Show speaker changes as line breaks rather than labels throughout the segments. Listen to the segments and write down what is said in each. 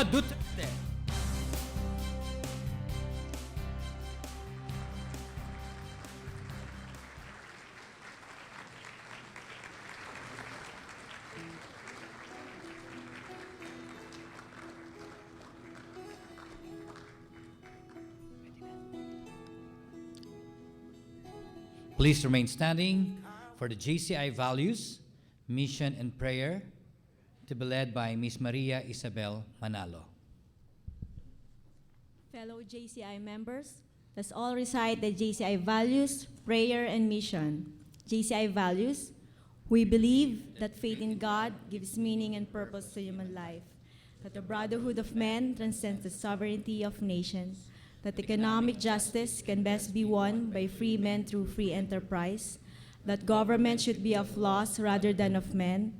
Maria Duterte. Please remain standing for the JCI values, mission, and prayer to be led by Miss Maria Isabel Manalo.
Fellow JCI members, let's all recite the JCI values, prayer, and mission. JCI values: we believe that faith in God gives meaning and purpose to human life, that the brotherhood of men transcends the sovereignty of nations, that economic justice can best be won by free men through free enterprise, that government should be of laws rather than of men,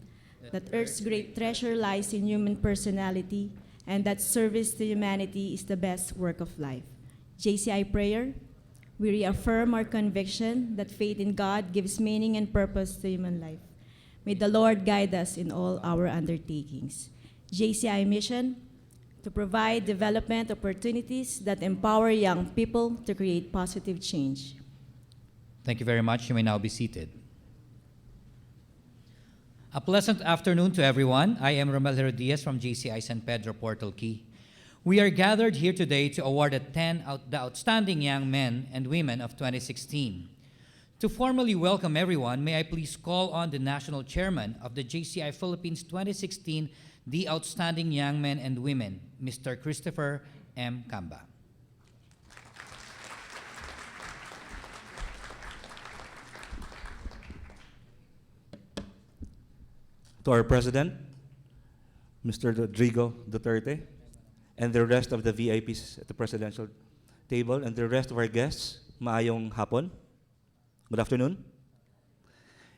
that Earth's great treasure lies in human personality, and that service to humanity is the best work of life. JCI prayer: we reaffirm our conviction that faith in God gives meaning and purpose to human life. May the Lord guide us in all our undertakings. JCI mission: to provide development opportunities that empower young people to create positive change.
Thank you very much. You may now be seated. A pleasant afternoon to everyone. I am Romel Herodias from JCI San Pedro Portal Key. We are gathered here today to award the outstanding young men and women of 2016. To formally welcome everyone, may I please call on the National Chairman of the JCI Philippines 2016, the Outstanding Young Men and Women, Mr. Christopher M. Camba.
To our President, Mr. Rodrigo Duterte, and the rest of the VIPs at the presidential table, and the rest of our guests, maayong hapon. Good afternoon.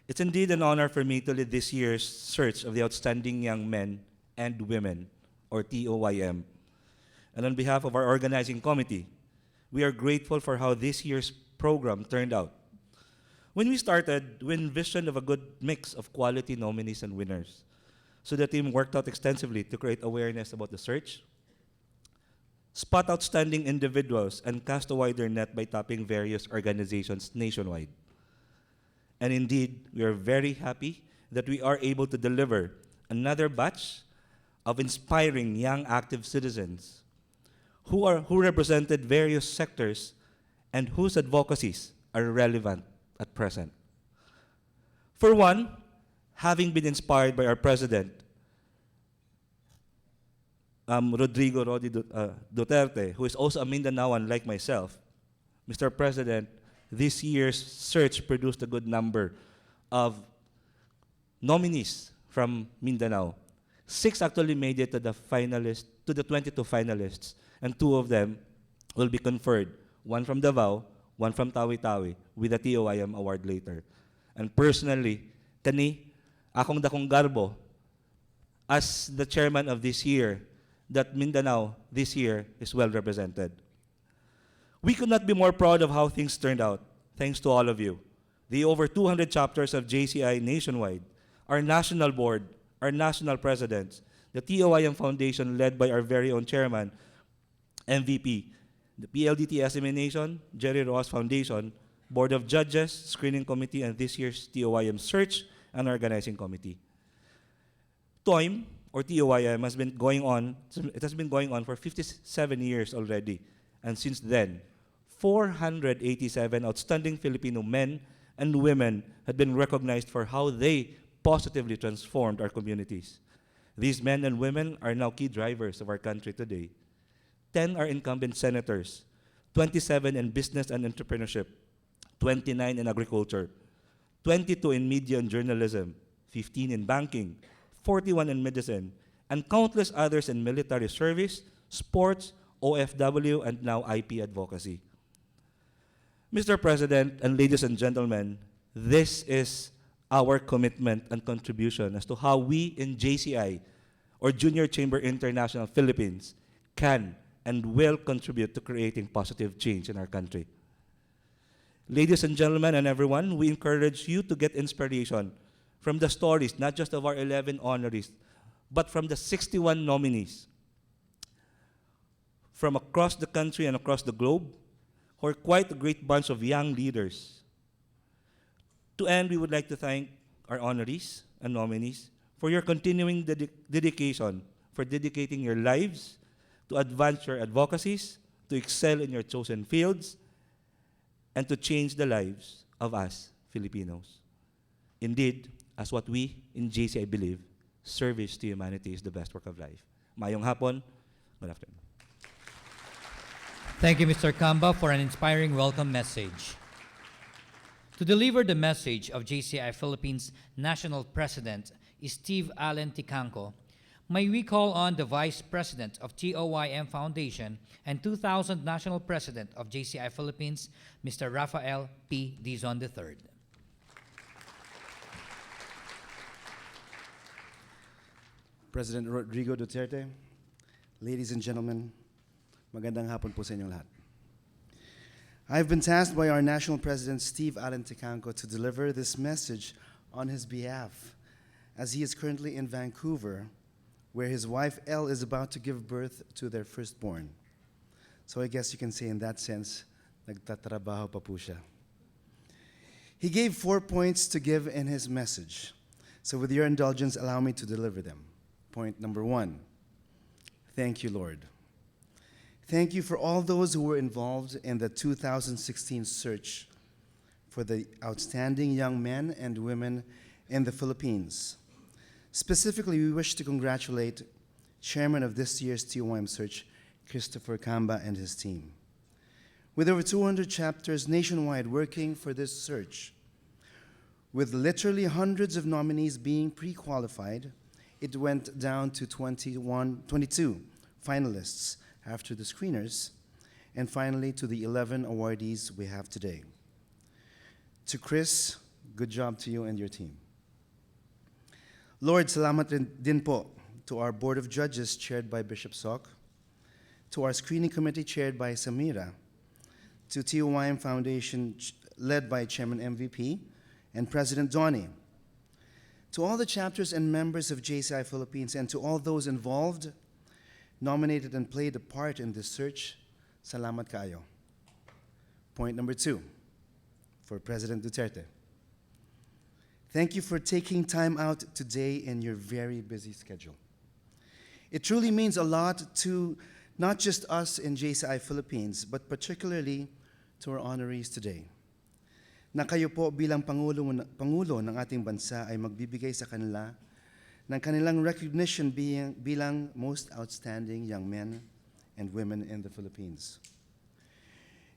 It's indeed an honor for me to lead this year's search of the outstanding young men and women, or TOYM. And on behalf of our organizing committee, we are grateful for how this year's program turned out. When we started, we envisioned of a good mix of quality nominees and winners. So the team worked out extensively to create awareness about the search, spot outstanding individuals, and cast a wider net by tapping various organizations nationwide. And indeed, we are very happy that we are able to deliver another batch of inspiring young active citizens who represented various sectors and whose advocacies are relevant at present. For one, having been inspired by our president, Rodrigo Duterte, who is also a Mindanaoan like myself, Mr. President, this year's search produced a good number of nominees from Mindanao. 6 actually made it to the 22 finalists, and 2 of them will be conferred, one from Davao, one from Tawi-Tawi, with a TOYM award later. And personally, kani, akong dakong garbo, as the chairman of this year, that Mindanao this year is well represented. We could not be more proud of how things turned out, thanks to all of you. The over 200 chapters of JCI nationwide, our national board, our national presidents, the TOYM Foundation led by our very own chairman, MVP, the PLDT SMA Nation, Jerry Ross Foundation, Board of Judges, Screening Committee, and this year's TOYM Search and Organizing Committee. TOYM, or TOYM, has been going on for 57 years already. And since then, 487 outstanding Filipino men and women have been recognized for how they positively transformed our communities. These men and women are now key drivers of our country today. 10 are incumbent senators, 27 in business and entrepreneurship, 29 in agriculture, 22 in media and journalism, 15 in banking, 41 in medicine, and countless others in military service, sports, OFW, and now IP advocacy. Mr. President and ladies and gentlemen, this is our commitment and contribution as to how we in JCI, or Junior Chamber International Philippines, can and will contribute to creating positive change in our country. Ladies and gentlemen and everyone, we encourage you to get inspiration from the stories, not just of our 11 honorees, but from the 61 nominees. from across the country and across the globe, who are quite a great bunch of young leaders. To end, we would like to thank our honorees and nominees for your continuing dedication, for dedicating your lives to advance your advocacies, to excel in your chosen fields, and to change the lives of us Filipinos. Indeed, as what we in JCI believe, service to humanity is the best work of life. Mayong hapon. Good afternoon.
Thank you, Mr. Camba, for an inspiring welcome message. To deliver the message of JCI Philippines National President Steve Allen Ticanco, may we call on the Vice President of TOYM Foundation and 2000 National President of JCI Philippines, Mr. Rafael P. Dizon III.
President Rodrigo Duterte, ladies and gentlemen, magandang hapon po sa inyong lahat. I've been tasked by our National President Steve Allen Ticanco to deliver this message on his behalf, as he is currently in Vancouver, where his wife Elle is about to give birth to their firstborn. So I guess you can say in that sense, nagtatrabaho pa po siya. He gave 4 points to give in his message. So with your indulgence, allow me to deliver them. Point number 1, thank you, Lord. Thank you for all those who were involved in the 2016 search for the outstanding young men and women in the Philippines. Specifically, we wish to congratulate Chairman of this year's TOYM search, Christopher Camba, and his team. With over 200 chapters nationwide working for this search, with literally hundreds of nominees being pre-qualified, it went down to 22 finalists after the screeners, and finally to the 11 awardees we have today. To Chris, good job to you and your team. Lord, salamat din po to our Board of Judges chaired by Bishop Sok, to our screening committee chaired by Samira, to TOYM Foundation led by Chairman MVP and President Donnie, to all the chapters and members of JCI Philippines, and to all those involved, nominated and played a part in this search, salamat kayo. Point number 2, for President Duterte. Thank you for taking time out today in your very busy schedule. It truly means a lot to not just us in JCI Philippines, but particularly to our honorees today, na kayo po bilang Pangulo ng ating bansa ay magbibigay sa kanila ng kanilang recognition bilang most outstanding young men and women in the Philippines.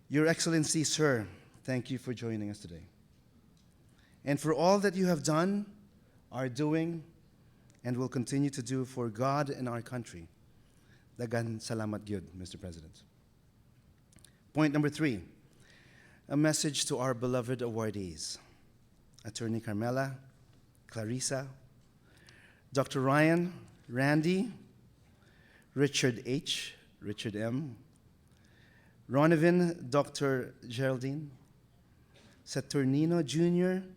Your Excellency, Sir, thank you for joining us today. And for all that you have done, are doing, and will continue to do for God and our country. Dagan salamat gyud, Mr. President. Point number 3, a message to our beloved awardees, Attorney Carmela, Clarissa, Dr. Ryan, Randy, Richard H., Richard M., Ronavin, Dr. Geraldine, Saturnino Jr.,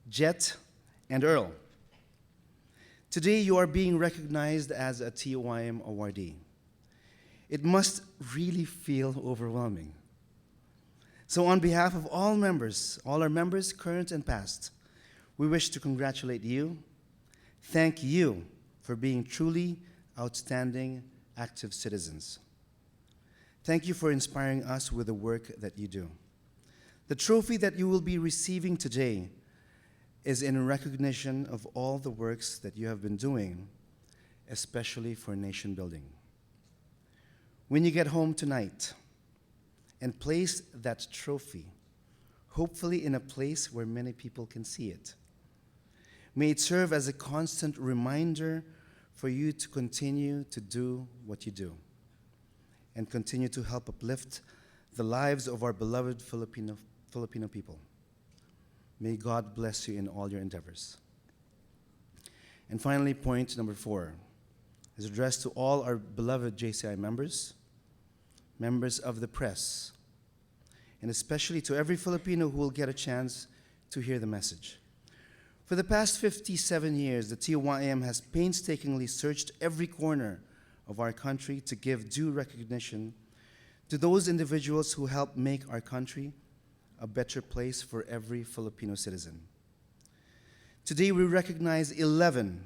Jet, and Earl. Today you are being recognized as a TOYM awardee. It must really feel overwhelming. So on behalf of all our members, current and past, we wish to congratulate you. Thank you for being truly outstanding, active citizens. Thank you for inspiring us with the work that you do. The trophy that you will be receiving today is in recognition of all the works that you have been doing, especially for nation building. When you get home tonight and place that trophy, hopefully in a place where many people can see it, may it serve as a constant reminder for you to continue to do what you do and continue to help uplift the lives of our beloved Filipino people. May God bless you in all your endeavors. And finally, point number 4 is addressed to all our beloved JCI members, members of the press, and especially to every Filipino who will get a chance to hear the message. For the past 57 years, the TOYM has painstakingly searched every corner of our country to give due recognition to those individuals who help make our country a better place for every Filipino citizen. Today, we recognize 11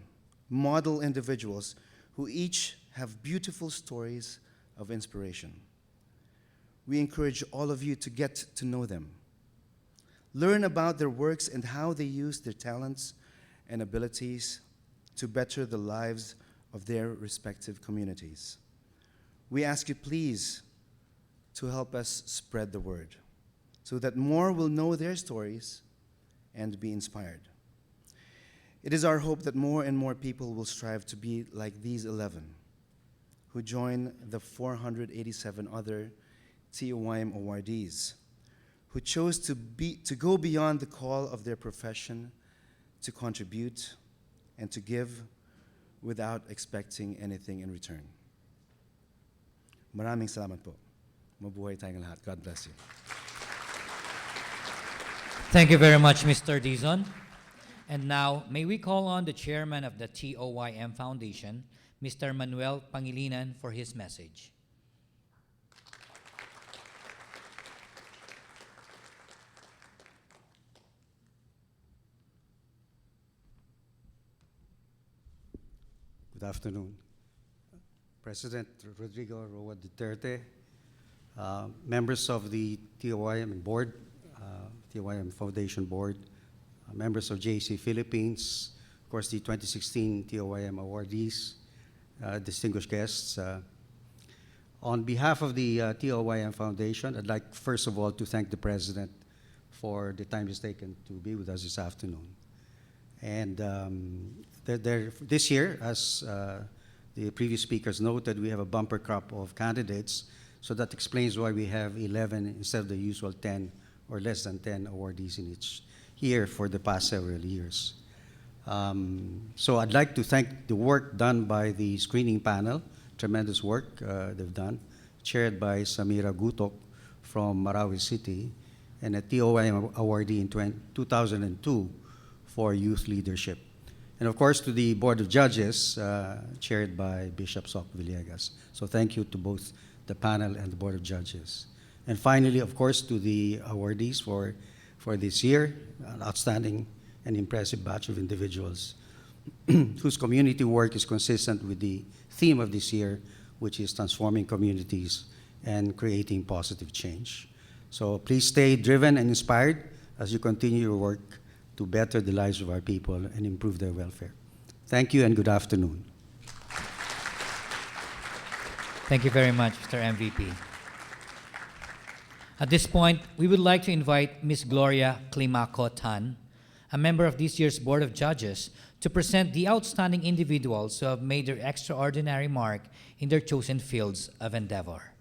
model individuals who each have beautiful stories of inspiration. We encourage all of you to get to know them. Learn about their works and how they use their talents and abilities to better the lives of their respective communities. We ask you please to help us spread the word so that more will know their stories and be inspired. It is our hope that more and more people will strive to be like these 11 who join the 487 other TOYM awardees who chose to go beyond the call of their profession to contribute and to give without expecting anything in return. Maraming salamat po. Mabuhay tayong lahat. God bless you.
Thank you very much, Mr. Dizon. And now, may we call on the chairman of the TOYM Foundation, Mr. Manuel Pangilinan, for his message.
Good afternoon. President Rodrigo Roa Duterte, members of the TOYM board, TOYM Foundation board, members of JC Philippines, of course the 2016 TOYM awardees, distinguished guests. On behalf of the TOYM Foundation, I'd like first of all to thank the President for the time he's taken to be with us this afternoon. And this year, as the previous speakers noted, we have a bumper crop of candidates, so that explains why we have 11 instead of the usual 10 or less than 10 awardees in each year for the past several years. So I'd like to thank the work done by the screening panel, tremendous work they've done, chaired by Samira Gutok from Marawi City, and a TOYM awardee in 2002 for youth leadership. And of course to the Board of Judges, chaired by Bishop Soc Villegas. So thank you to both the panel and the Board of Judges. And finally, of course, to the awardees for this year, an outstanding and impressive batch of individuals whose community work is consistent with the theme of this year, which is transforming communities and creating positive change. So please stay driven and inspired as you continue your work to better the lives of our people and improve their welfare. Thank you and good afternoon.
Thank you very much, Mr. MVP. At this point, we would like to invite Ms. Gloria Climaco Tan, a member of this year's Board of Judges, to present the outstanding individuals who have made their extraordinary mark in their chosen fields of endeavor.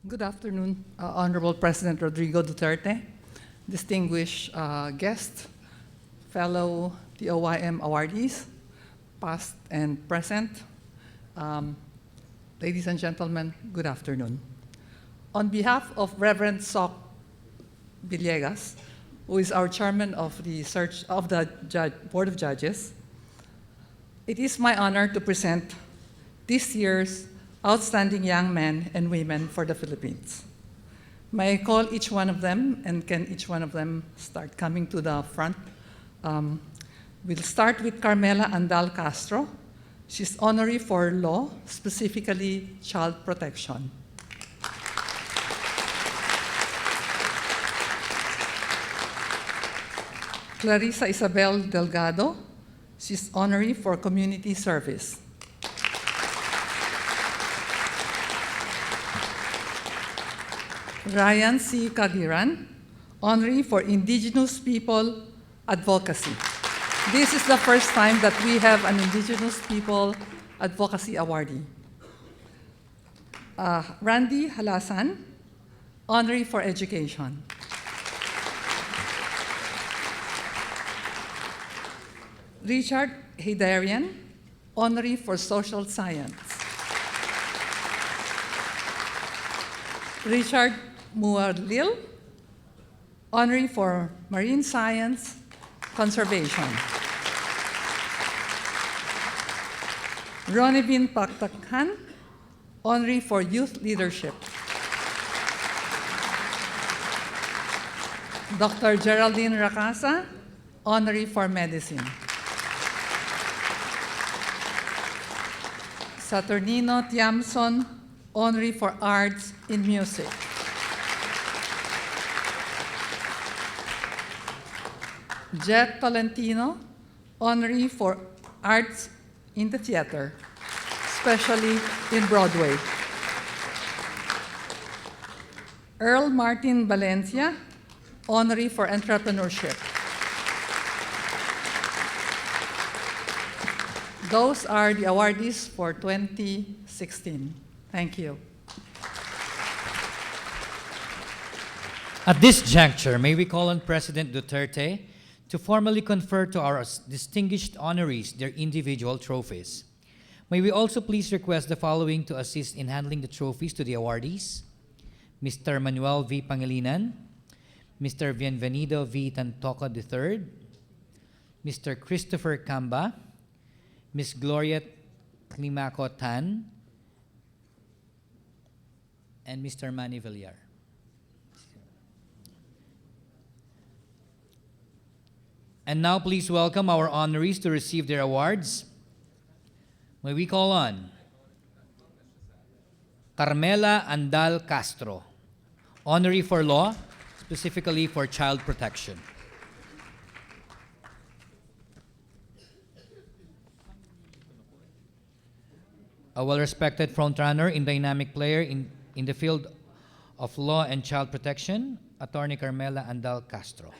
Good afternoon, Honorable President Rodrigo Duterte, distinguished guests, fellow TOYM awardees, past and present. Ladies and gentlemen, good afternoon. On behalf of Reverend Soc Villegas, who is our chairman of the Board of Judges, it is my honor to present this year's outstanding young men and women for the Philippines. May I call each one of them, and can each one of them start coming to the front? We'll start with Carmela Andal Castro. She's honorary for law, specifically child protection. Clarissa Isabel Delgado. She's honorary for community service. Ryan C. Kagiran, honorary for Indigenous People Advocacy. This is the first time that we have an Indigenous People Advocacy awardee. Randy Halasan, honorary for Education. Richard Hidarian, honorary for Social Science. Richard Muadlil, honorary for Marine Science Conservation. Ronivin Paktakhan, honorary for youth leadership. Dr. Geraldine Racasa, honorary for medicine. Saturnino Tiamson, honorary for arts in music. Jet Tolentino, honorary for arts in the theater, especially in Broadway. Earl Martin Valencia, honorary for entrepreneurship. Those are the awardees for 2016. Thank you.
At this juncture, may we call on President Duterte to formally confer to our distinguished honorees their individual trophies. May we also please request the following to assist in handling the trophies to the awardees: Mr. Manuel V. Pangilinan, Mr. Bienvenido V. Tantoco III, Mr. Christopher Camba, Ms. Gloria Climaco Tan, and Mr. Manny Villar. And now please welcome our honorees to receive their awards. May we call on Carmela Andal Castro, honorary for law, specifically for child protection. A well-respected frontrunner and dynamic player in the field of law and child protection, Attorney Carmela Andal Castro.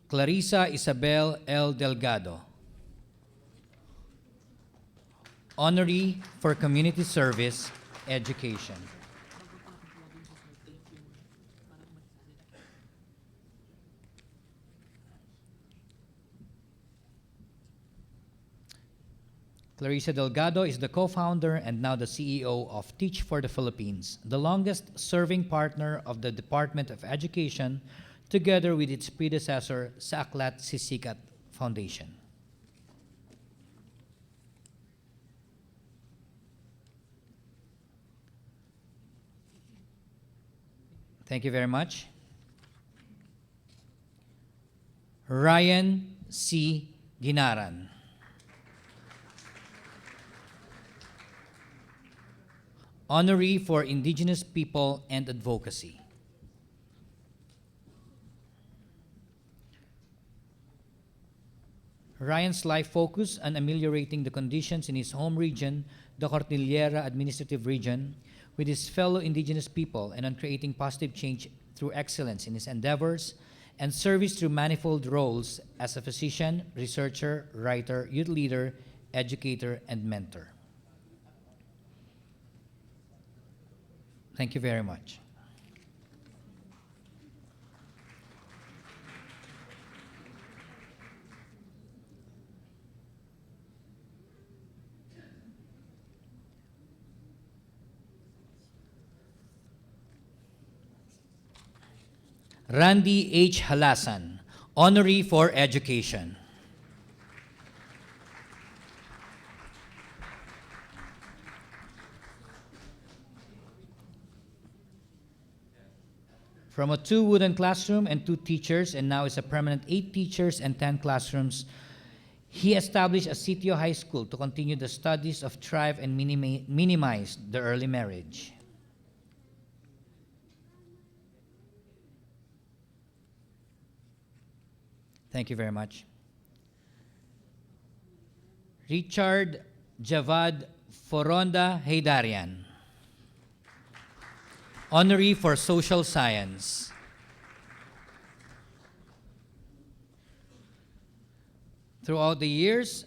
Clarissa Isabel L. Delgado, honorary for community service education. Clarissa Delgado is the co-founder and now the CEO of Teach for the Philippines, the longest-serving partner of the Department of Education, together with its predecessor, sa Aklat Sisikat Foundation. Thank you very much. Ryan C. Ginaran, honorary for Indigenous People and Advocacy. Ryan's life focused on ameliorating the conditions in his home region, the Cordillera Administrative Region, with his fellow indigenous people and on creating positive change through excellence in his endeavors and service through manifold roles as a physician, researcher, writer, youth leader, educator, and mentor. Thank you very much. Randy H. Halasan, honorary for education. From a 2 wooden classroom and 2 teachers, and now is a permanent 8 teachers and 10 classrooms, he established a sitio high school to continue the studies of thrive and minimize the early marriage. Thank you very much. Richard Javad Foronda Heydarian, honorary for social science. Throughout the years,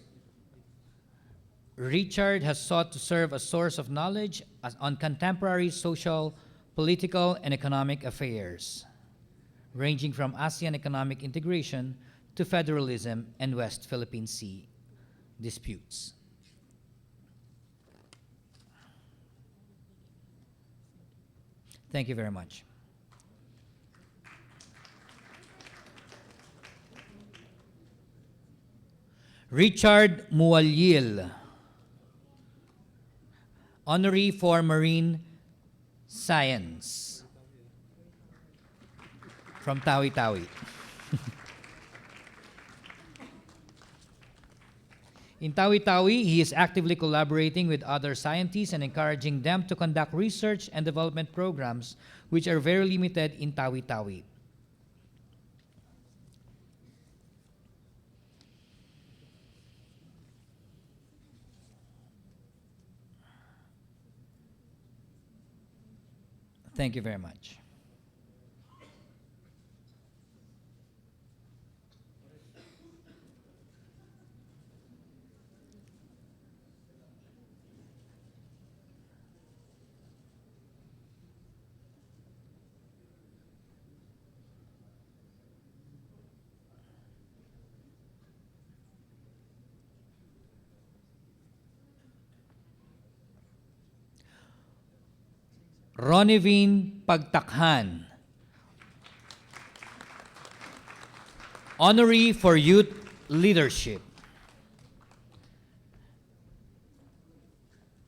Richard has sought to serve as source of knowledge on contemporary social, political, and economic affairs, ranging from ASEAN economic integration to federalism and West Philippine Sea disputes. Thank you very much. Richard Mualyil, honoree for Marine Science from Tawi-Tawi. In Tawi-Tawi, he is actively collaborating with other scientists and encouraging them to conduct research and development programs which are very limited in Tawi-Tawi. Thank you very much. Ronivine Pagtakhan, honoree for youth leadership.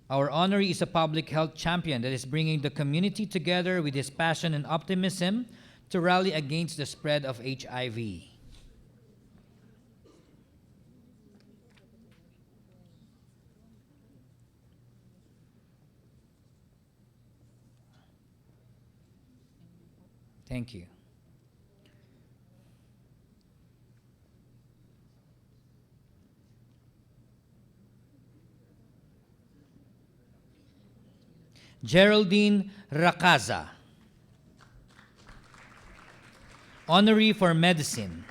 Our honoree is a public health champion that is bringing the community together with his passion and optimism to rally against the spread of HIV. Thank you. Geraldine Racaza, honoree for medicine.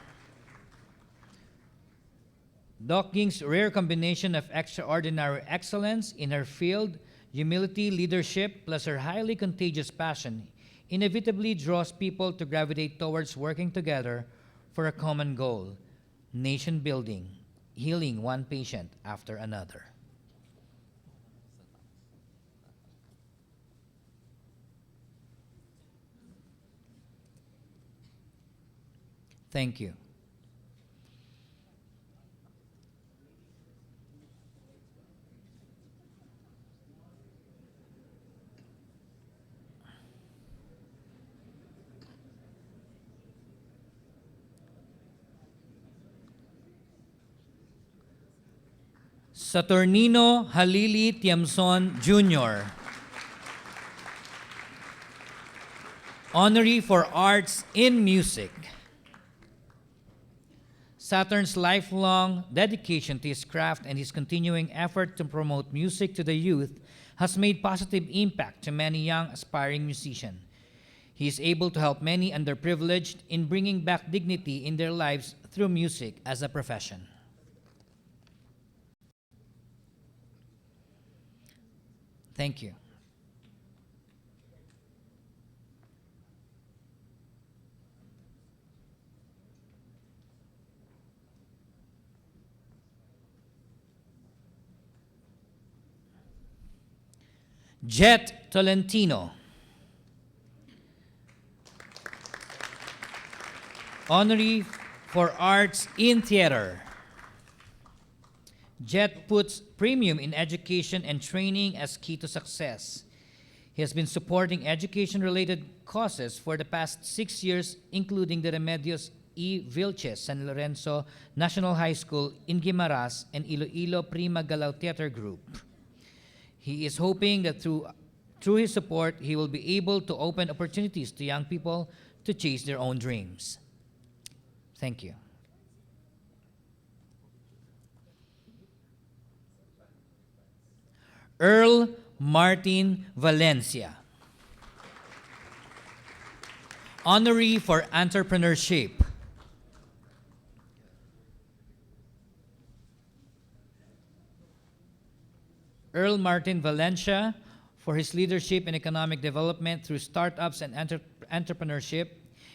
Doc Ying's rare combination of extraordinary excellence in her field, humility, leadership, plus her highly contagious passion inevitably draws people to gravitate towards working together for a common goal: nation building, healing one patient after another. Thank you. Saturnino Halili Tiamson Jr., honoree for arts in music. Saturn's lifelong dedication to his craft and his continuing effort to promote music to the youth has made positive impact to many young aspiring musicians. He is able to help many underprivileged in bringing back dignity in their lives through music as a profession. Thank you. Jet Tolentino, honoree for arts in theater. Jet puts premium in education and training as key to success. He has been supporting education-related causes for the past 6 years, including the Remedios E. Vilches San Lorenzo National High School in Guimaras and Iloilo Prima Galaw Theater Group. He is hoping that through his support, he will be able to open opportunities to young people to chase their own dreams. Thank you. Earl Martin Valencia, honoree for entrepreneurship. Earl Martin Valencia for his leadership in economic development through startups and entrepreneurship.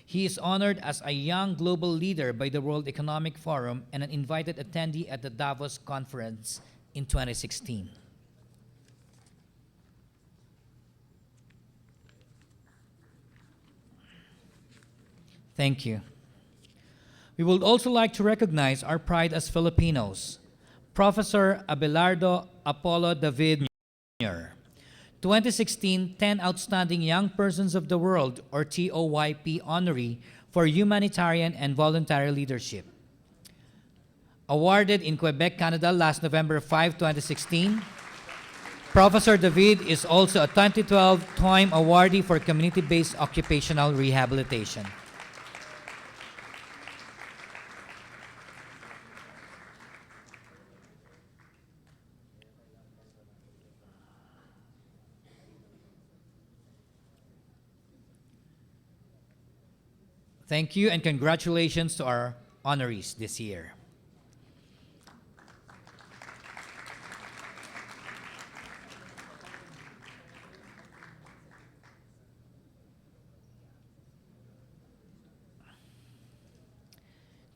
He is honored as a young global leader by the World Economic Forum and an invited attendee at the Davos Conference in 2016. Thank you. We would also like to recognize our pride as Filipinos, Professor Abelardo Apollo David Jr., 2016 10 Outstanding Young Persons of the World, or TOYP honoree for humanitarian and voluntary leadership. Awarded in Quebec, Canada last November 5, 2016, Professor David is also a 2012 TOYM awardee for community-based occupational rehabilitation. Thank you and congratulations to our honorees this year.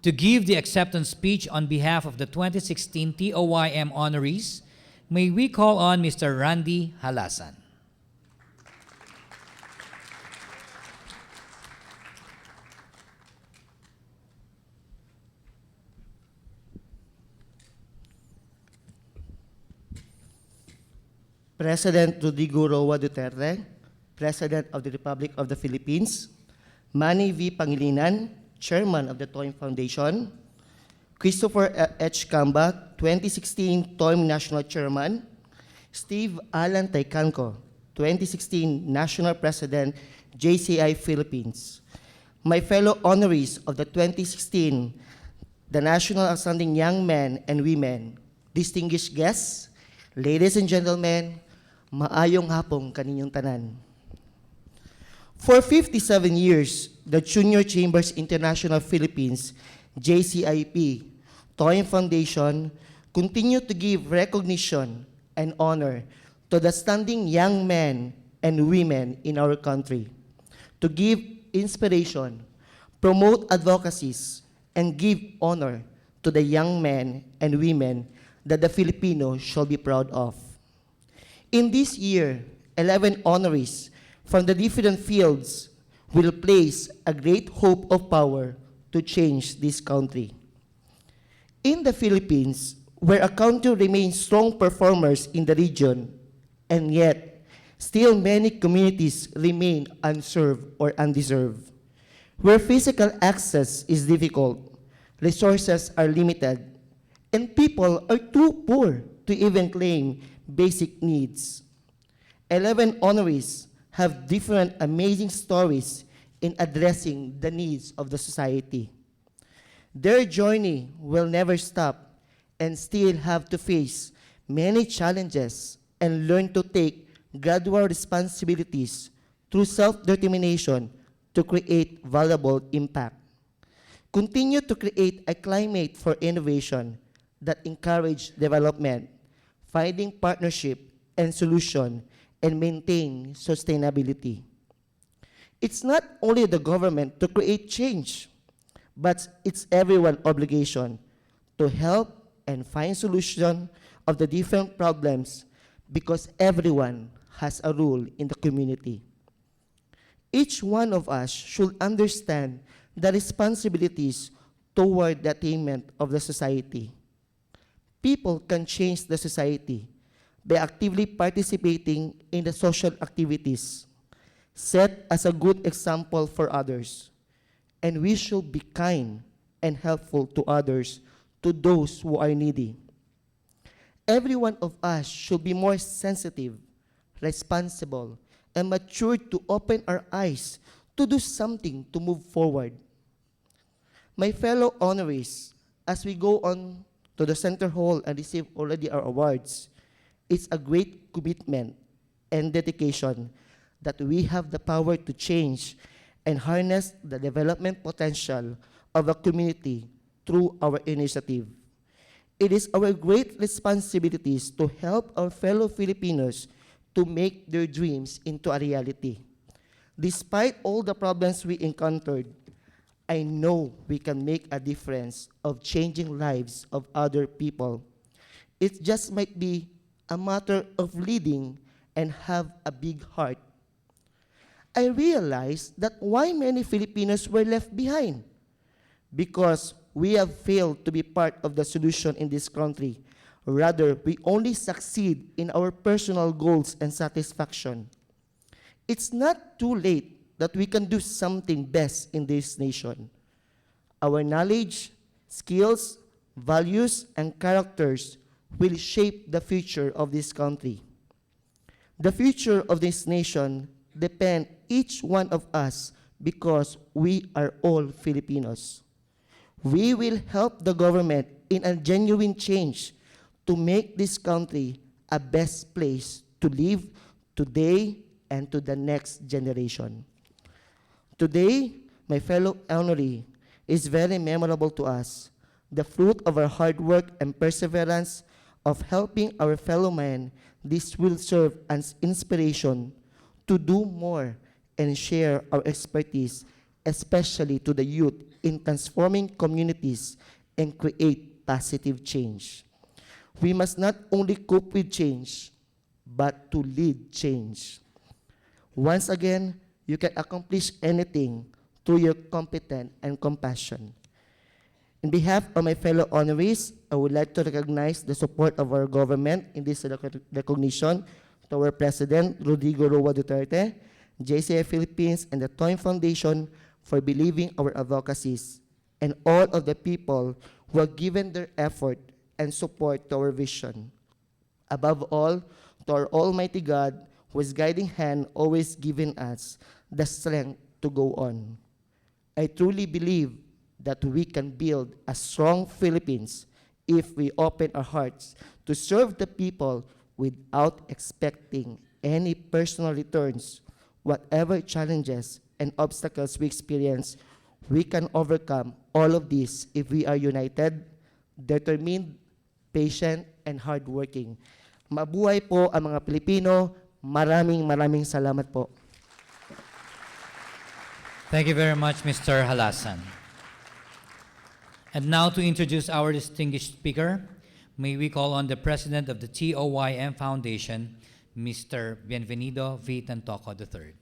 To give the acceptance speech on behalf of the 2016 TOYM honorees, may we call on Mr. Randy Halasan.
President Rodrigo Roa Duterte, President of the Republic of the Philippines, Manny V. Pangilinan, Chairman of the TOYM Foundation, Christopher H. Camba, 2016 TOYM National Chairman, Steve Alan Taycanco, 2016 National President, JCI Philippines, my fellow honorees of the 2016 the National Outstanding Young Men and Women, distinguished guests, ladies and gentlemen, maayong hapong kaninyong tanan. For 57 years, the Junior Chambers International Philippines, JCIP, TOYM Foundation, continue to give recognition and honor to the standing young men and women in our country, to give inspiration, promote advocacies, and give honor to the young men and women that the Filipinos shall be proud of. In this year, 11 honorees from the different fields will place a great hope of power to change this country. In the Philippines, where a country remains strong performers in the region, and yet still many communities remain unserved or undeserved, where physical access is difficult, resources are limited, and people are too poor to even claim basic needs. 11 honorees have different amazing stories in addressing the needs of the society. Their journey will never stop and still have to face many challenges and learn to take gradual responsibilities through self-determination to create valuable impact. Continue to create a climate for innovation that encourage development, finding partnership and solution, and maintain sustainability. It's not only the government to create change, but it's everyone's obligation to help and find solution of the different problems because everyone has a role in the community. Each one of us should understand the responsibilities toward the attainment of the society. People can change the society by actively participating in the social activities, set as a good example for others, and we should be kind and helpful to others, to those who are needy. Every one of us should be more sensitive, responsible, and mature to open our eyes to do something to move forward. My fellow honorees, as we go on to the center hall and receive already our awards, it's a great commitment and dedication that we have the power to change and harness the development potential of a community through our initiative. It is our great responsibilities to help our fellow Filipinos to make their dreams into a reality. Despite all the problems we encountered, I know we can make a difference of changing lives of other people. It just might be a matter of leading and have a big heart. I realized that why many Filipinos were left behind. Because we have failed to be part of the solution in this country. Rather, we only succeed in our personal goals and satisfaction. It's not too late that we can do something best in this nation. Our knowledge, skills, values, and characters will shape the future of this country. The future of this nation depends each one of us because we are all Filipinos. We will help the government in a genuine change to make this country a best place to live today and to the next generation. Today, my fellow honoree, is very memorable to us. The fruit of our hard work and perseverance of helping our fellow men, this will serve as inspiration to do more and share our expertise, especially to the youth, in transforming communities and create positive change. We must not only cope with change, but to lead change. Once again, you can accomplish anything through your competence and compassion. On behalf of my fellow honorees, I would like to recognize the support of our government in this recognition to our President, Rodrigo Roa Duterte, JCI Philippines, and the TOYM Foundation for believing our advocacies, and all of the people who have given their effort and support to our vision. Above all, to our Almighty God, whose guiding hand always given us the strength to go on. I truly believe that we can build a strong Philippines if we open our hearts to serve the people without expecting any personal returns. Whatever challenges and obstacles we experience, we can overcome all of this if we are united, determined, patient, and hardworking. Mabuhay po ang mga Pilipino. Maraming salamat po.
Thank you very much, Mr. Halasan. And now to introduce our distinguished speaker, may we call on the President of the TOYM Foundation, Mr. Bienvenido V. Tantoco III.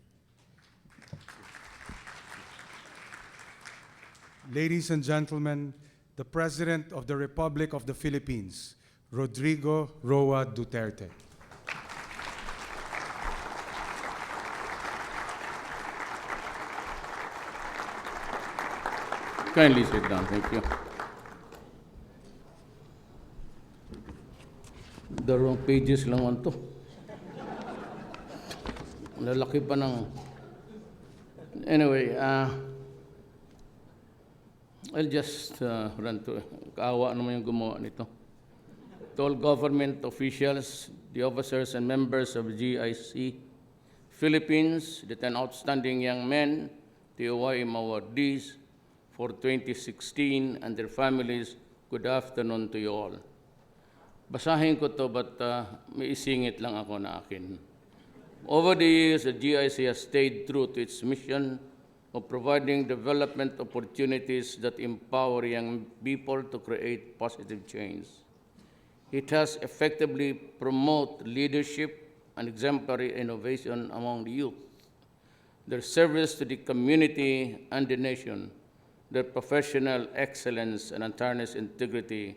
Ladies and gentlemen, the President of the Republic of the Philippines, Rodrigo Roa Duterte.
Kindly sit down, thank you. Dalawang pages lang man to. Lalaki pa ng... Anyway, I'll just run to... Kaawa naman yung gumawa nito. To all government officials, the officers and members of GIC Philippines, the 10 outstanding young men, the TOYM awardees for 2016, and their families, good afternoon to you all. Basahin ko to, but may isingit lang ako na akin. Over the years, the GIC has stayed true to its mission of providing development opportunities that empower young people to create positive change. It has effectively promoted leadership and exemplary innovation among the youth, their service to the community and the nation, their professional excellence and untarnished integrity,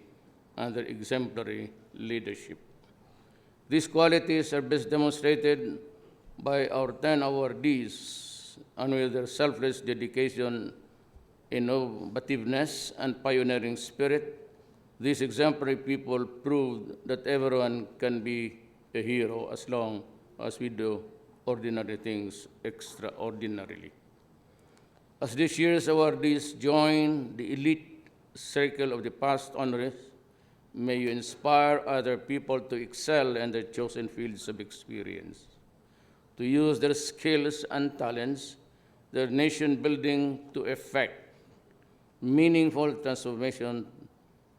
and their exemplary leadership. These qualities are best demonstrated by our 10 awardees, and with their selfless dedication, innovativeness, and pioneering spirit, these exemplary people proved that everyone can be a hero as long as we do ordinary things extraordinarily. As this year's awardees join the elite circle of the past honorees, may you inspire other people to excel in their chosen fields of experience, to use their skills and talents, their nation building to effect meaningful transformation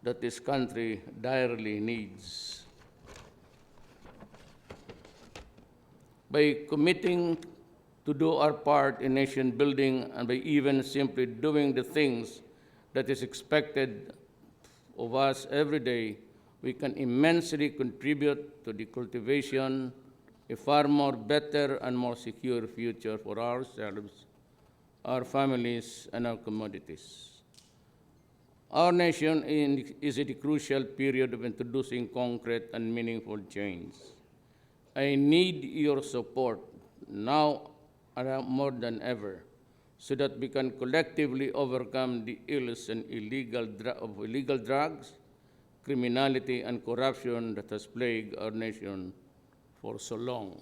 that this country direly needs. By committing to do our part in nation building and by even simply doing the things that is expected of us every day, we can immensely contribute to the cultivation a far more better and more secure future for ourselves, our families, and our communities. Our nation is at a crucial period of introducing concrete and meaningful change. I need your support now more than ever so that we can collectively overcome the ills and illegal drugs, criminality, and corruption that has plagued our nation for so long.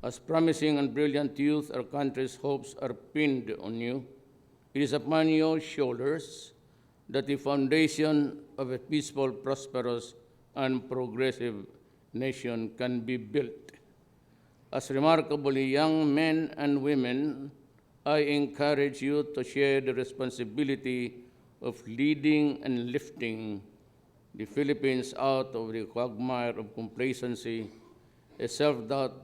As promising and brilliant youth, our country's hopes are pinned on you. It is upon your shoulders that the foundation of a peaceful, prosperous, and progressive nation can be built. As remarkably young men and women, I encourage you to share the responsibility of leading and lifting the Philippines out of the quagmire of complacency and self-doubt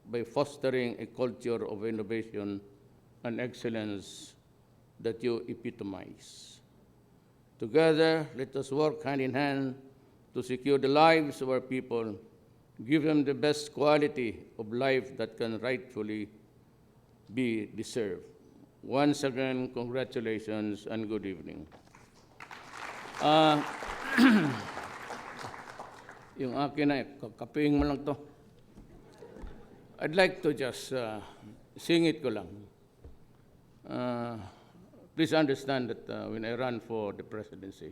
by fostering a culture of innovation and excellence that you epitomize. Together, let us work hand in hand to secure the lives of our people, give them the best quality of life that can rightfully be deserved. Once again, congratulations and good evening. Yung akin na, kapiing mo lang to. I'd like to just sing it ko lang. Please understand that when I ran for the presidency,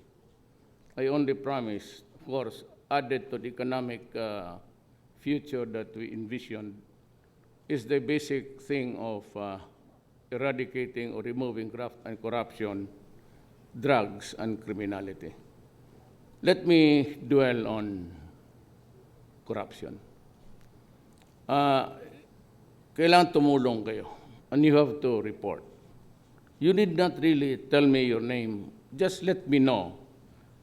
I only promised, of course, added to the economic future that we envisioned, is the basic thing of eradicating or removing graft and corruption, drugs, and criminality. Let me dwell on corruption. Kailangan tumulong kayo, and you have to report. You need not really tell me your name. Just let me know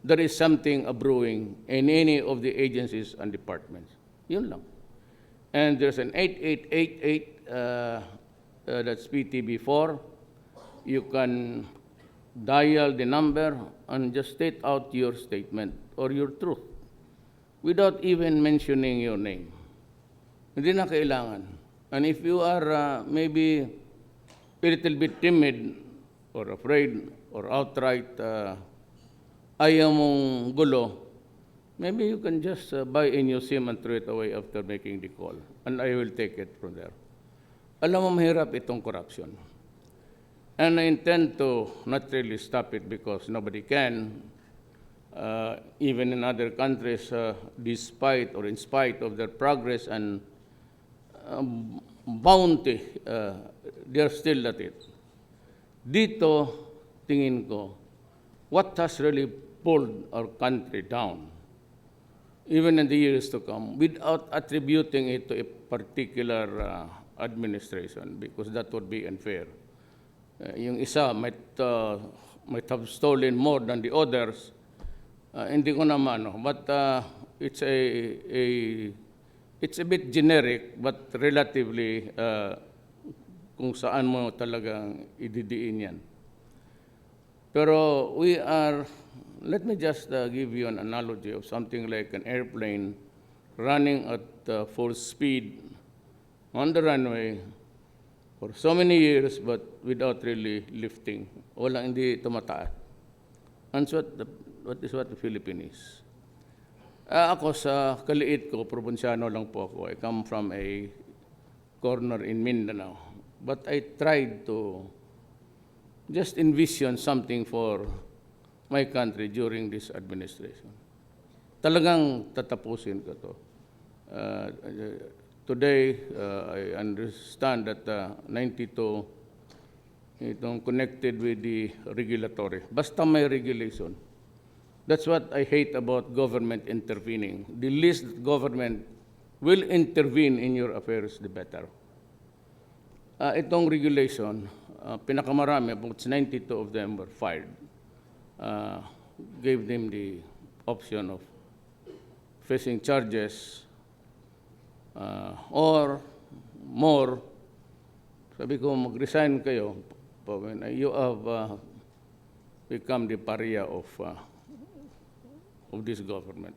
there is something brewing in any of the agencies and departments. Yun lang. And there's an 8888, that's PTB4. You can dial the number and just state out your statement or your truth without even mentioning your name. Hindi na kailangan. And if you are maybe a little bit timid or afraid or outright ayaw mong gulo, maybe you can just buy a new SIM and throw it away after making the call. And I will take it from there. Alam mo, mahirap itong corruption. And I intend to not really stop it because nobody can. Even in other countries, despite or in spite of their progress and bounty, they're still at it. Dito, tingin ko, what has really pulled our country down, even in the years to come, without attributing it to a particular administration, because that would be unfair. Yung isa might have stolen more than the others, hindi ko naman, but it's a bit generic, but relatively kung saan mo talagang ididiin yan. Pero let me just give you an analogy of something like an airplane running at full speed on the runway for so many years but without really lifting. Walang hindi tumataas. And so what is what the Philippines is. Ako sa kaliit ko, probinsyano lang po ako. I come from a corner in Mindanao. But I tried to just envision something for my country during this administration. Talagang tatapusin ko to. Today, I understand that 92, itong connected with the regulatory. Basta may regulation. That's what I hate about government intervening. The least that government will intervene in your affairs, the better. Itong regulation, pinakamarami, about 92 of them were fired. Gave them the option of facing charges or more. Sabi ko, mag-resign kayo when you have become the pariah of this government.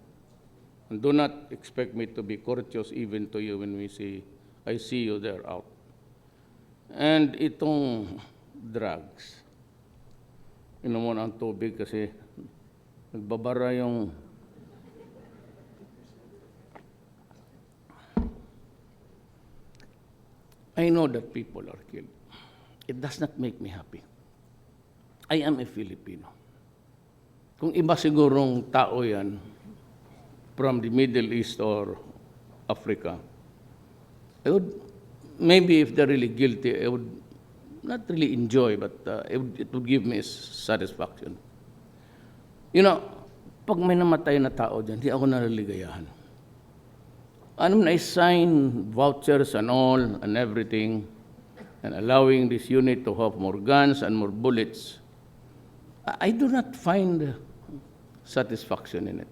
And do not expect me to be courteous even to you when I see you there out. And itong drugs, inom mo ng tubig kasi nagbabara yung I know that people are killed. It does not make me happy. I am a Filipino. Kung iba sigurong tao yan, from the Middle East or Africa, I would, maybe if they're really guilty, I would not really enjoy, but it would give me satisfaction. You know, pag may namatay na tao dyan, hindi ako naliligayahan. And I sign vouchers and all and everything, and allowing this unit to have more guns and more bullets. I do not find satisfaction in it,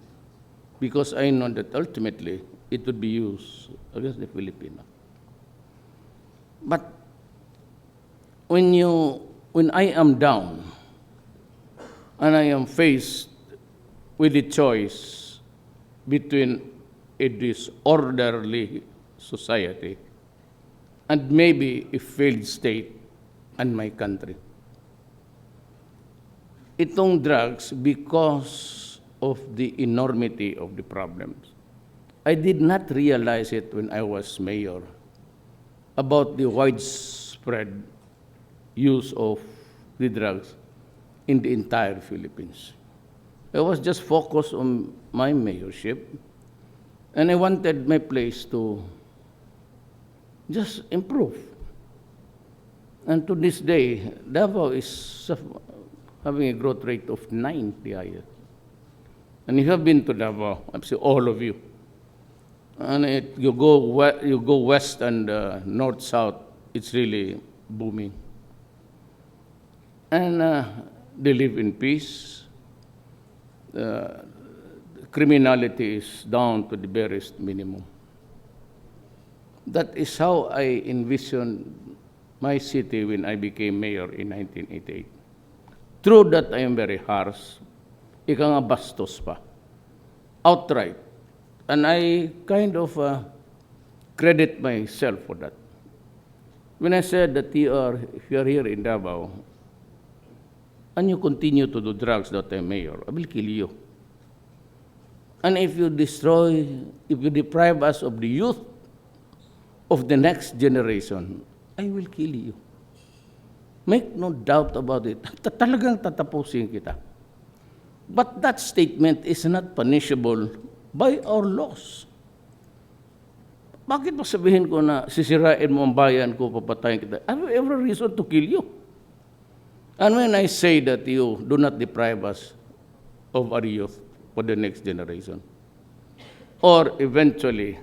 because I know that ultimately it would be used against the Filipino. But when I am down and I am faced with the choice between a disorderly society and maybe a failed state and my country, itong drugs, because of the enormity of the problems, I did not realize it when I was mayor, about the widespread use of the drugs in the entire Philippines. I was just focused on my mayorship, and I wanted my place to just improve. And to this day, Davao is having a growth rate of 9 the highest. And you have been to Davao, I'm sure all of you. And you go west and north-south, it's really booming. And they live in peace. Criminality is down to the barest minimum. That is how I envisioned my city when I became mayor in 1988. True that I am very harsh, ika nga bastos pa, outright. And I kind of credit myself for that. When I said that if you are here in Davao, and you continue to do drugs that I'm mayor, I will kill you. And if you deprive us of the youth of the next generation, I will kill you. Make no doubt about it. Talagang tatapusin kita. But that statement is not punishable by our laws. Bakit sabihin ko na sisirain mo ang bayan ko, papatayin kita? I have every reason to kill you. And when I say that you do not deprive us of our youth for the next generation, or eventually,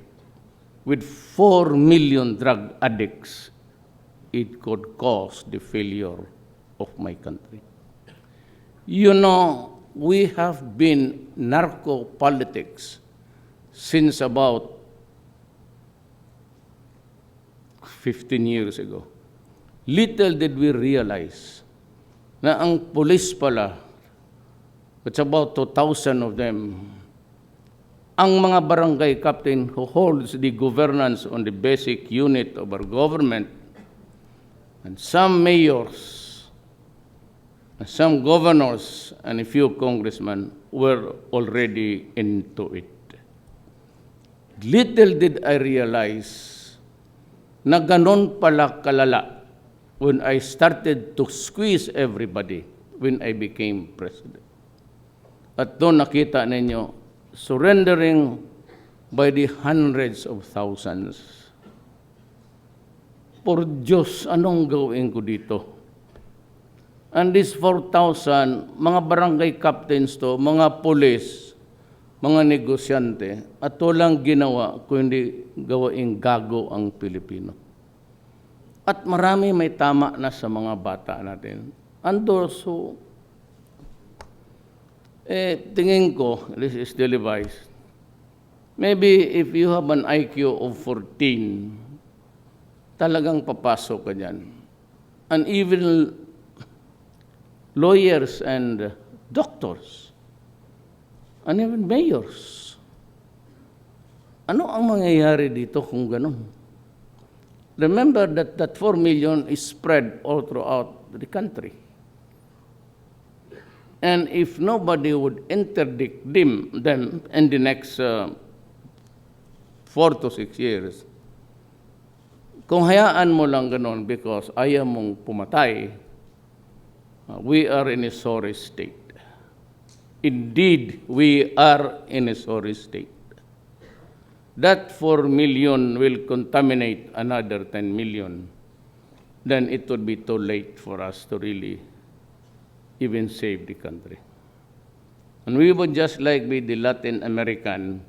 with 4 million drug addicts, it could cause the failure of my country. You know, we have been narco-politics since about 15 years ago. Little did we realize na ang police pala, it's about 2,000 of them, ang mga barangay captain who holds the governance on the basic unit of our government, and some mayors, and some governors, and a few congressmen were already into it. Little did I realize na ganon pala kalala when I started to squeeze everybody when I became president. At doon nakita ninyo, surrendering by the hundreds of thousands. Por Diyos, anong gawin ko dito? And these 4,000, mga barangay captains to, mga police, mga negosyante, at walang ginawa kundi gawaing gago ang Pilipino. At marami may tama na sa mga bata natin. And also, tingin ko, this is televised, maybe if you have an IQ of 14, talagang papasok ka dyan. And even lawyers and doctors, and even mayors, Ano ang mangyayari dito kung ganun? Remember that 4 million is spread all throughout the country. And if nobody would interdict them in the next 4 to 6 years, kung hayaan mo lang ganun because ayaw mong pumatay, we are in a sorry state. Indeed, we are in a sorry state. That 4 million will contaminate another 10 million. Then it would be too late for us to really even save the country. And we would just like be the Latin American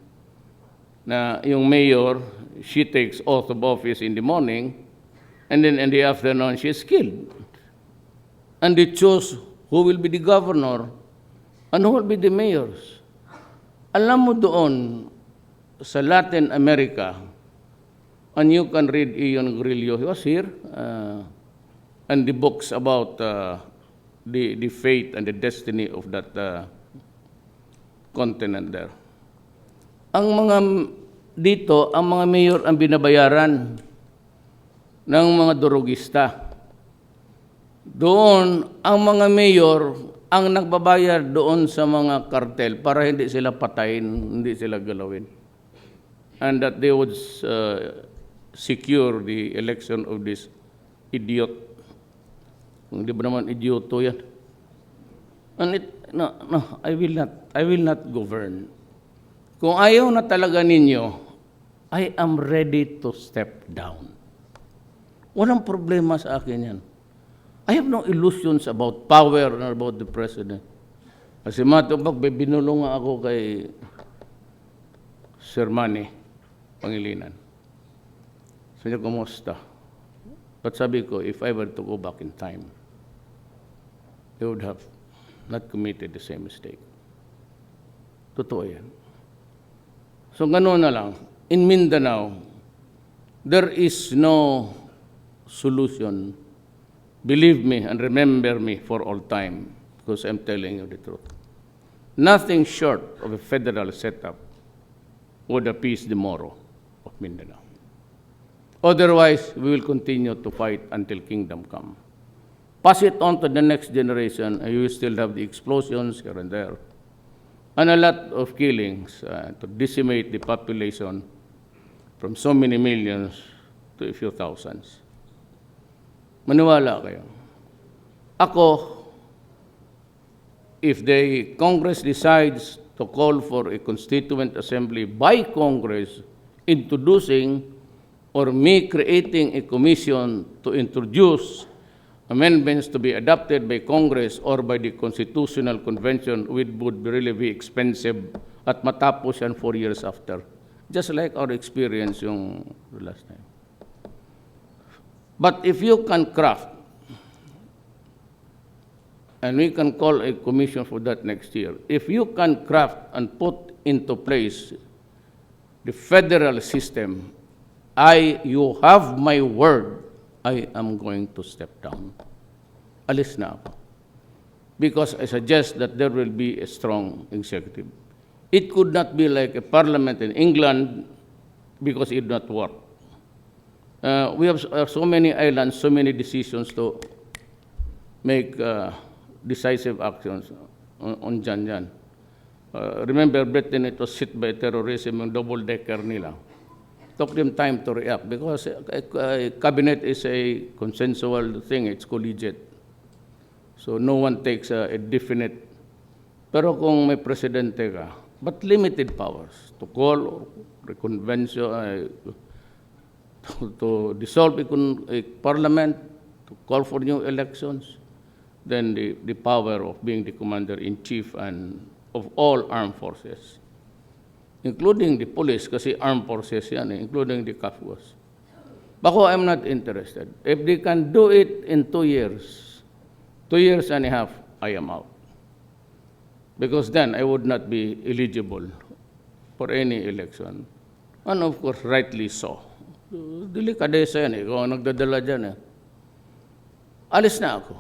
na yung mayor, she takes oath of office in the morning, and then in the afternoon, she is killed. And they choose who will be the governor and who will be the mayors. Alam mo doon, sa Latin America, and you can read Ian Grillo, he was here, and the books about the fate and the destiny of that continent there. Ang mga dito, ang mga mayor ang binabayaran ng mga durugista. Doon, ang mga mayor ang nagbabayar doon sa mga kartel para hindi sila patayin, hindi sila galawin. And that they would secure the election of this idiot. Hindi ba naman idioto yan? And I will not govern. Kung ayaw na talaga ninyo, I am ready to step down. Walang problema sa akin yan. I have no illusions about power or about the president. Kasi matubag, binulong nga ako kay Ceremonies, Pangilinan. Sabi niya, kumusta? But sabi ko, if I were to go back in time, I would have not committed the same mistake. Totoo yan. So gano'n na lang. In Mindanao, there is no solution. Believe me and remember me for all time, because I'm telling you the truth. Nothing short of a federal setup would appease the Moro of Mindanao. Otherwise, we will continue to fight until kingdom come. Pass it on to the next generation, and you will still have the explosions here and there, and a lot of killings to decimate the population from so many millions to a few thousands. Maniwala kayo. Ako, if the Congress decides to call for a constituent assembly by Congress introducing or me creating a commission to introduce amendments to be adopted by Congress or by the Constitutional Convention, which would really be expensive at matapos yan 4 years after. Just like our experience yung last time. But if you can craft, and we can call a commission for that next year, if you can craft and put into place the federal system, you have my word, I am going to step down. Alis na ako. Because I suggest that there will be a strong executive. It could not be like a parliament in England because it did not work. We have so many islands, so many decisions to make decisive actions on Janjan. Remember, Britain, it was hit by terrorism, yung double-decker nila. Took them time to react because a cabinet is a consensual thing, it's collegiate. So no one takes a definite. Pero kung may presidente ka, but limited powers to call or reconvention, to dissolve a parliament, to call for new elections, then the power of being the commander-in-chief and of all armed forces, including the police, kasi armed forces yan, including the CAFUAS. Bako, I'm not interested. If they can do it in 2 years, 2 years and a half, I am out. Because then I would not be eligible for any election. And of course, rightly so. Delikadesa yan eh, kung nagdadala dyan eh. Alis na ako.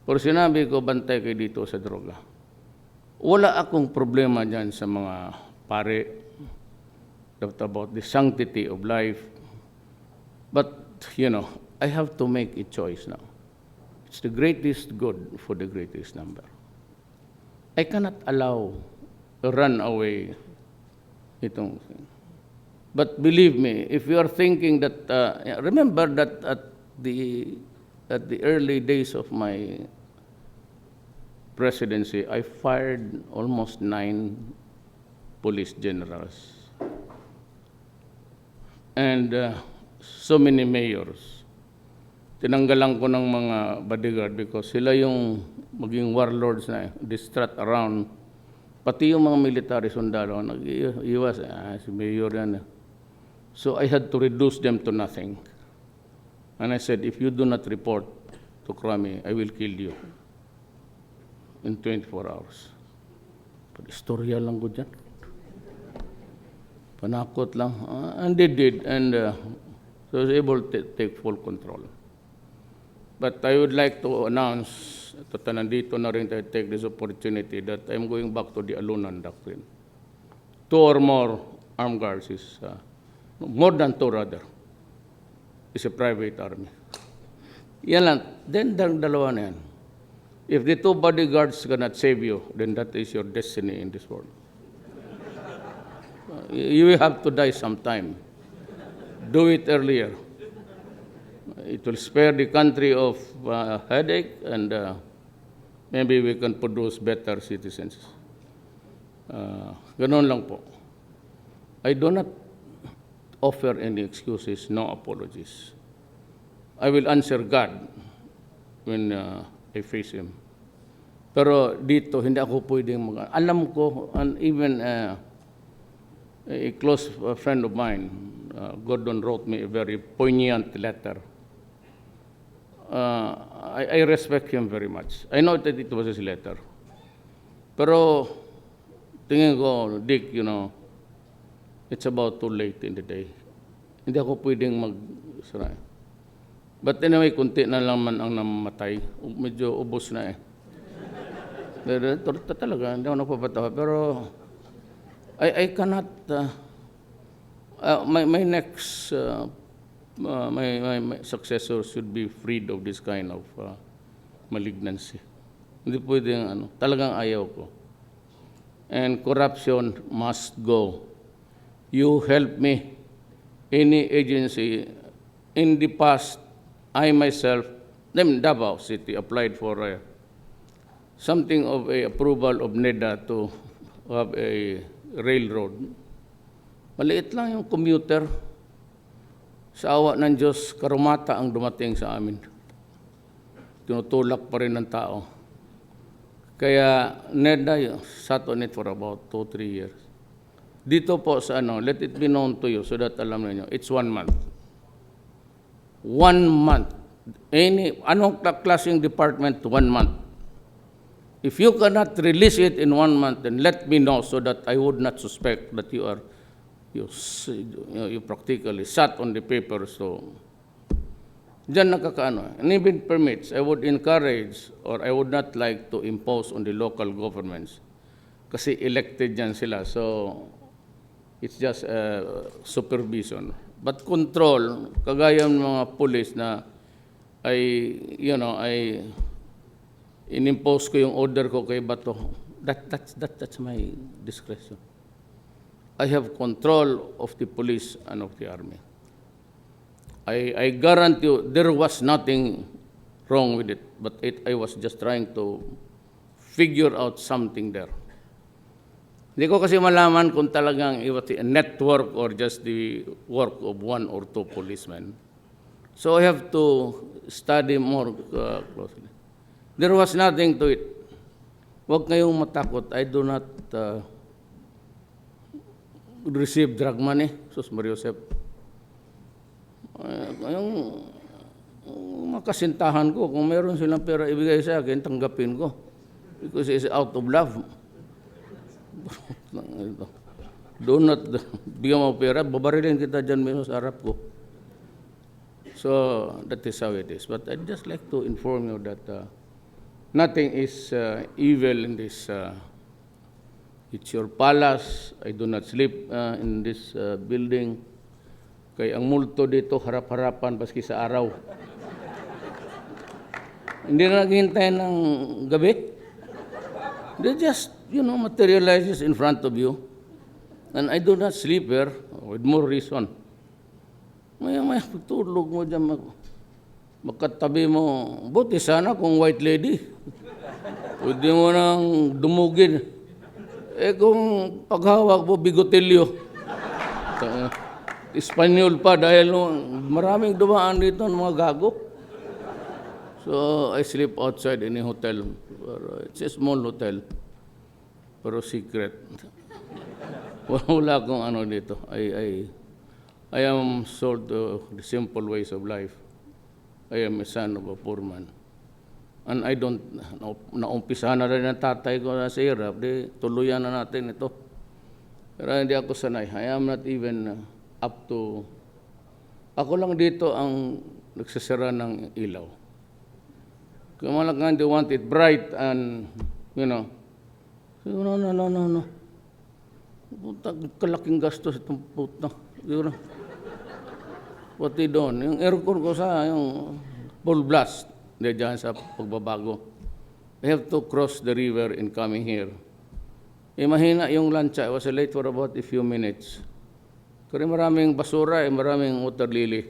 Pero sinabi ko, bantay kayo dito sa droga. Wala akong problema dyan sa mga pare, talked about the sanctity of life. But, I have to make a choice now. It's the greatest good for the greatest number. I cannot allow a runaway itong thing. But believe me, if you are thinking that, remember that at the early days of my presidency, I fired almost 9 police generals and so many mayors. Tinanggalan ko ng mga bodyguard because sila yung maging warlords na distraught around. Pati yung mga military sundalo, nag-iwas, si mayor yan. So I had to reduce them to nothing. And I said, if you do not report to Krami, I will kill you in 24 hours. Istorya lang ko dyan. Panakot lang. And they did. And so I was able to take full control. But I would like to announce, nandito na rin tayo, take this opportunity that I'm going back to the Alunan Doctrine. 2 or more armed guards is, more than 2 rather, is a private army. Yan lang. Then, dalawa na yan. If the 2 bodyguards cannot save you, then that is your destiny in this world. You will have to die sometime. Do it earlier. It will spare the country of headache, and maybe we can produce better citizens. Ganon lang po. I do not offer any excuses, no apologies. I will answer God when I face Him. Pero dito, hindi ako pwedeng alam ko, and even a close friend of mine, Gordon, wrote me a very poignant letter. I respect him very much. I know that it was his letter. Pero tingin ko, Dick, it's about too late in the day. Hindi ako pwedeng mag-sara. But anyway, kunti na lang man ang namatay. Medyo ubos na eh. Talaga, hindi ako nagpapatawa. Pero I cannot, my next, my successor should be freed of this kind of malignancy. Hindi pwedeng, talagang ayaw ko. And corruption must go. You help me, any agency. In the past, I myself, Davao City, applied for something of a approval of NEDA to have a railroad. Maliit lang yung commuter. Sa awa ng Diyos, karumata ang dumating sa amin. Tinutulak pa rin ng tao. Kaya NEDA sat on it for about 2-3 years. Dito po sa let it be known to you so that alam niyo, it's 1 month. 1 month. Anong klaseng department, 1 month. If you cannot release it in 1 month, then let me know so that I would not suspect that you practically sat on the paper. So, dyan nakakaano. And even permits, I would encourage or I would not like to impose on the local governments kasi elected dyan sila. So, it's just supervision. But control, kagaya ng mga police na I inimpose ko yung order ko kay Bato. That's my discretion. I have control of the police and of the army. I guarantee you, there was nothing wrong with it, but I was just trying to figure out something there. Hindi ko kasi malaman kung talagang it was a network or just the work of 1 or 2 policemen. So I have to study more closely. There was nothing to it. Huwag kayong matakot. I do not receive drug money. Sus Mario Josep. Yung makasintahan ko, kung meron silang pera ibigay sa akin, tanggapin ko. Because it's out of love. Do not bigyan mo pera, babarilin kita dyan mismo sa harap ko. So, that is how it is. But I'd just like to inform you that nothing is evil in this It's your palace. I do not sleep in this building. Kaya ang multo dito, harap-harapan, paski sa araw. Hindi na naghihintay ng gabi. They just, materializes in front of you. And I do not sleep here with more reason. Maya-maya, pagtulog mo dyan, magkatabi mo, buti sana kung white lady. Pwede mo nang dumugin. Kung paghawak mo, bigotilyo. Espanyol pa dahil maraming dumaan dito ng mga gago. So, I sleep outside in a hotel. It's a small hotel. Pero secret. Wala akong ano dito. I am sold to the simple ways of life. I am a son of a poor man. And I don't, naumpisa na rin ang tatay ko sa hirap, di tuluyan na natin ito. Pero hindi ako sanay. I am not even up to, ako lang dito ang nagsasara ng ilaw. Kaya Malacañan, they want it bright and, no. Puta, kalaking gastos itong puta. Pati doon, yung aircon ko yung full blast. Hindi dyan sa pagbabago. I have to cross the river in coming here. Mahina yung lancha. I was late for about a few minutes. Kasi maraming basura, maraming water lily.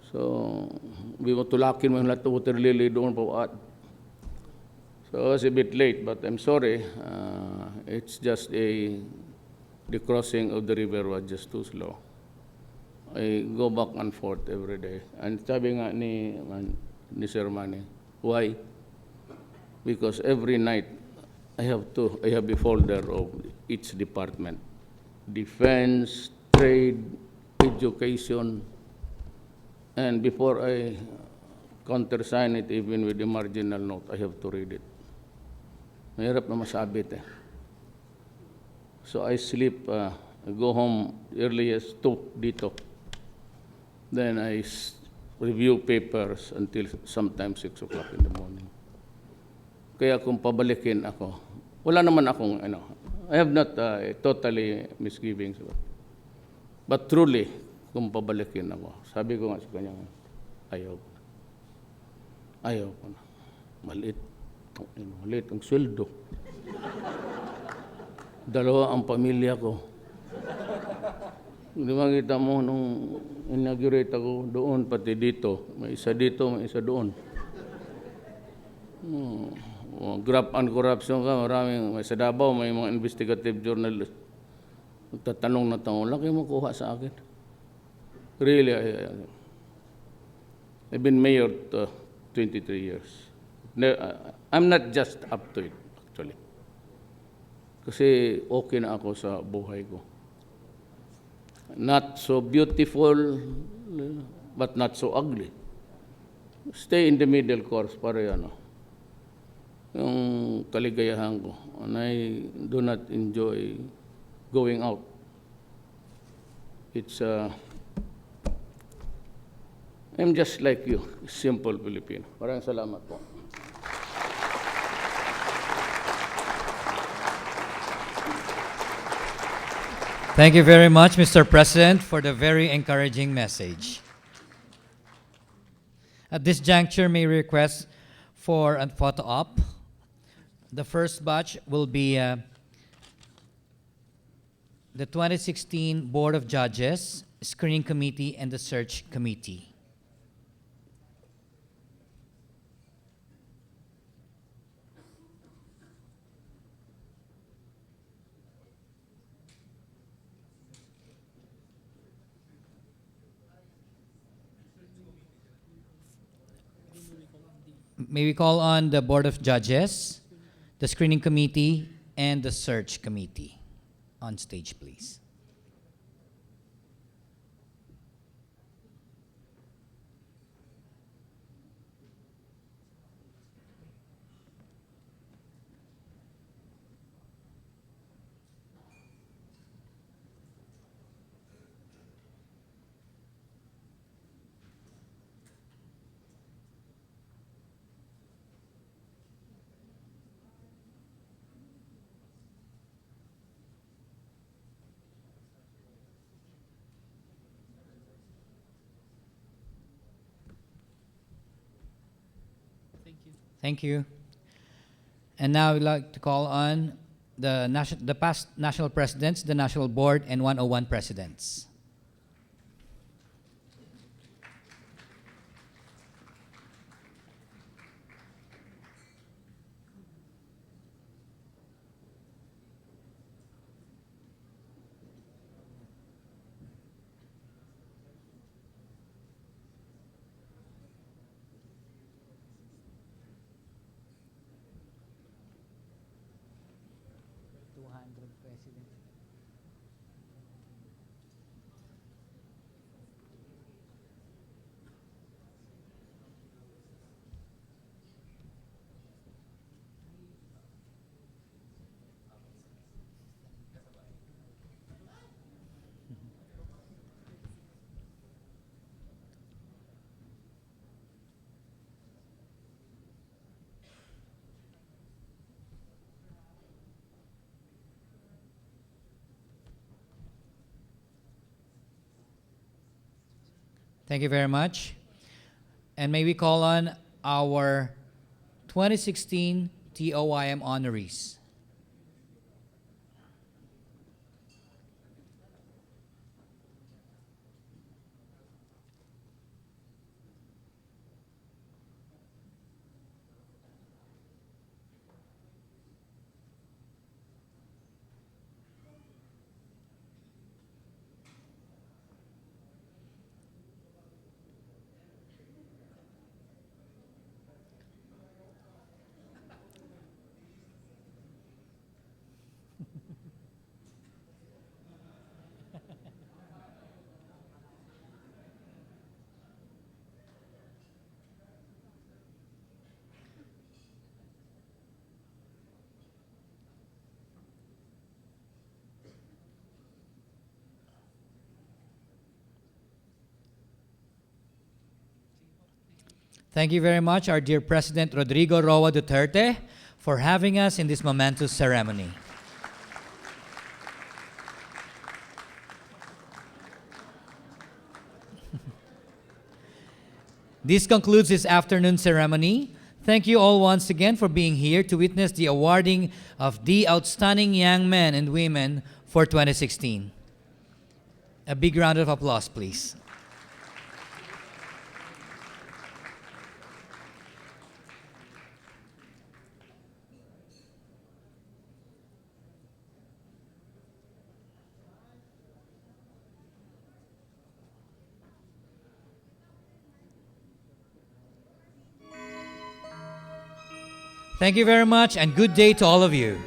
So, tulakin mo yung lahat ng water lily doon pa. So, I was a bit late, but I'm sorry. It's just the crossing of the river was just too slow. I go back and forth every day. And sabi nga ni Ceremonies, why? Because every night I have a folder of each department. Defense, trade, education, and before I countersign it even with the marginal note, I have to read it. Mahirap na masabit eh. So I sleep, I go home earliest 2 dito. Then I review papers until sometimes 6 o'clock in the morning. Kaya kung pabalikin ako, wala naman akong, I have not totally misgivings. But truly, kung pabalikin ako, sabi ko nga sa kanya, ayaw ko. Ayaw ko na. Maliit ang sweldo. 2 ang pamilya ko. Hindi makita mo nung inaugurate ako doon, pati dito. May isa dito, may isa doon. Graft and corruption ka, maraming, may sa Davao, may mga investigative journalist. Tatanong na tanong, laki mo kuha sa akin. Really, I've been mayor 23 years. I'm not just up to it, actually. Kasi okay na ako sa buhay ko. Not so beautiful, but not so ugly. Stay in the middle course para yung kaligayahan ko. And I do not enjoy going out. It's, I'm just like you, simple Filipino. Maraming salamat po.
Thank you very much, Mr. President, for the very encouraging message. At this juncture, may request for a photo op. The first batch will be the 2016 Board of Judges, Screening Committee, and the Search Committee. May we call on the Board of Judges, the Screening Committee, and the Search Committee on stage, please. Thank you. And now we'd like to call on the past national presidents, the national board, and 101 presidents. Thank you very much. And may we call on our 2016 TOYM honorees. Thank you very much, our dear President Rodrigo Roa Duterte, for having us in this momentous ceremony. This concludes this afternoon ceremony. Thank you all once again for being here to witness the awarding of the Outstanding Young Men and Women for 2016. A big round of applause, please. Thank you very much, and good day to all of you.